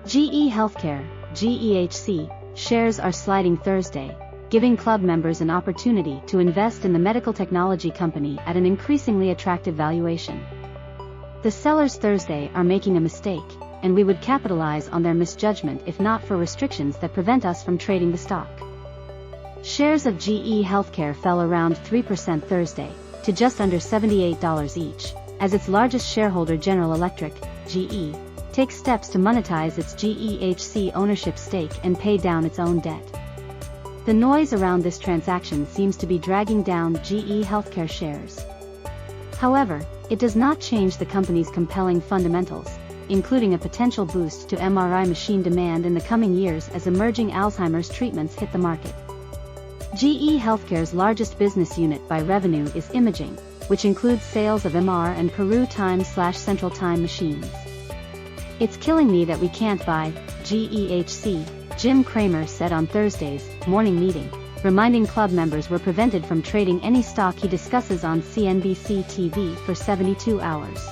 GE Healthcare, GEHC, shares are sliding Thursday, giving club members an opportunity to invest in the medical technology company at an increasingly attractive valuation. The sellers Thursday are making a mistake, and we would capitalize on their misjudgment if not for restrictions that prevent us from trading the stock. Shares of GE Healthcare fell around 3% Thursday, to just under $78 each, as its largest shareholder General Electric, GE, takes steps to monetize its GEHC ownership stake and pay down its own debt. The noise around this transaction seems to be dragging down GE Healthcare shares. However, it does not change the company's compelling fundamentals, including a potential boost to MRI machine demand in the coming years as emerging Alzheimer's treatments hit the market. GE Healthcare's largest business unit by revenue is imaging, which includes sales of MR and Peru Time/Central Time machines. "It's killing me that we can't buy GEHC," Jim Cramer said on Thursday's morning meeting, reminding club members were prevented from trading any stock he discusses on CNBC TV for 72 hours.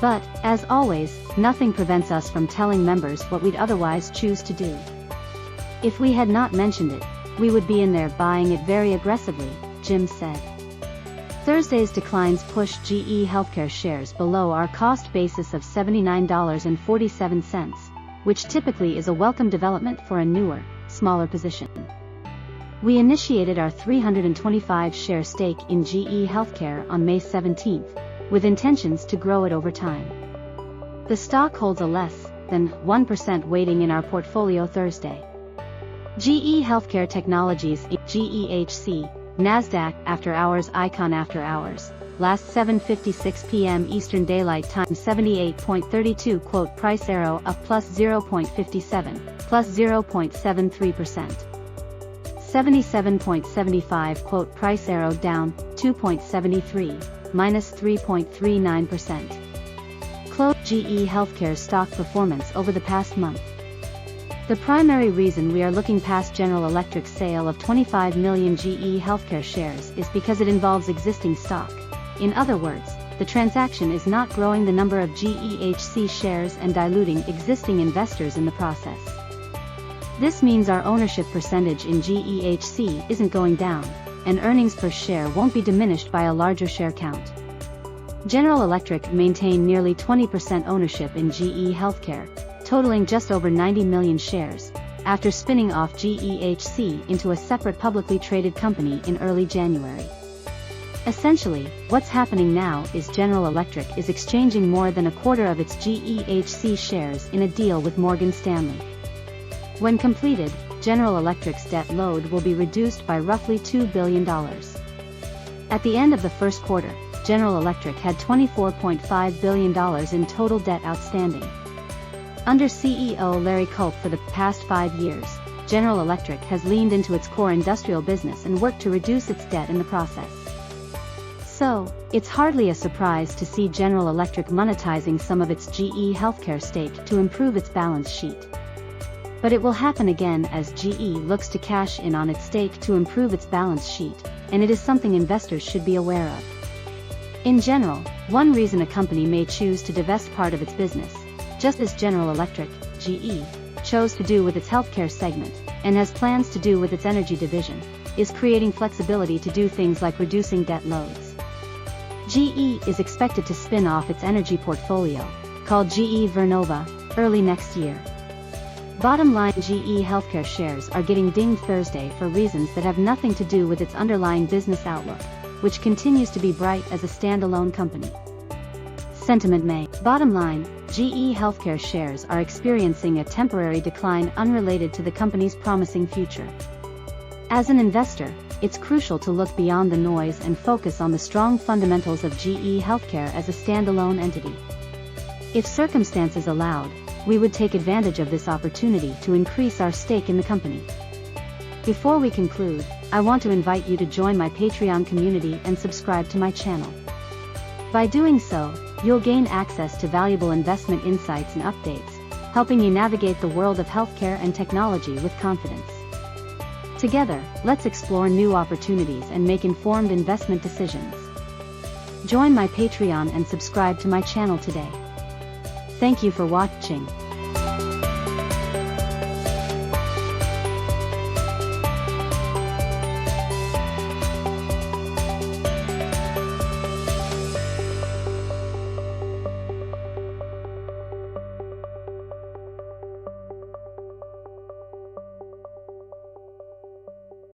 But, as always, nothing prevents us from telling members what we'd otherwise choose to do. "If we had not mentioned it, we would be in there buying it very aggressively," Jim said. Thursday's declines pushed GE Healthcare shares below our cost basis of $79.47, which typically is a welcome development for a newer, smaller position. We initiated our 325-share stake in GE Healthcare on May 17, with intentions to grow it over time. The stock holds a less than 1% weighting in our portfolio Thursday. GE Healthcare Technologies, GEHC, NASDAQ after hours icon after hours, last 7:56 p.m. Eastern Daylight Time 78.32 quote price arrow up plus 0.57, plus 0.73%. 77.75 quote price arrow down 2.73, minus 3.39%. Close GE Healthcare's stock performance over the past month. The primary reason we are looking past General Electric's sale of 25 million GE Healthcare shares is because it involves existing stock. In other words, the transaction is not growing the number of GEHC shares and diluting existing investors in the process. This means our ownership percentage in GEHC isn't going down, and earnings per share won't be diminished by a larger share count. General Electric maintained nearly 20% ownership in GE Healthcare, totaling just over 90 million shares, after spinning off GEHC into a separate publicly traded company in early January. Essentially, what's happening now is General Electric is exchanging more than a quarter of its GEHC shares in a deal with Morgan Stanley. When completed, General Electric's debt load will be reduced by roughly $2 billion. At the end of the first quarter, General Electric had $24.5 billion in total debt outstanding. Under CEO Larry Culp for the past 5 years, General Electric has leaned into its core industrial business and worked to reduce its debt in the process. So, it's hardly a surprise to see General Electric monetizing some of its GE Healthcare stake to improve its balance sheet. But it will happen again as GE looks to cash in on its stake to improve its balance sheet, and it is something investors should be aware of. In general, one reason a company may choose to divest part of its business, just as General Electric, GE, chose to do with its healthcare segment, and has plans to do with its energy division, is creating flexibility to do things like reducing debt loads. GE is expected to spin off its energy portfolio, called GE Vernova, early next year. Bottom line, GE Healthcare shares are getting dinged Thursday for reasons that have nothing to do with its underlying business outlook, which continues to be bright as a standalone company. Sentiment may. Bottom line, GE Healthcare shares are experiencing a temporary decline unrelated to the company's promising future. As an investor, it's crucial to look beyond the noise and focus on the strong fundamentals of GE Healthcare as a standalone entity. If circumstances allowed, we would take advantage of this opportunity to increase our stake in the company. Before we conclude, I want to invite you to join my Patreon community and subscribe to my channel. By doing so, you'll gain access to valuable investment insights and updates, helping you navigate the world of healthcare and technology with confidence. Together, let's explore new opportunities and make informed investment decisions. Join my Patreon and subscribe to my channel today. Thank you for watching.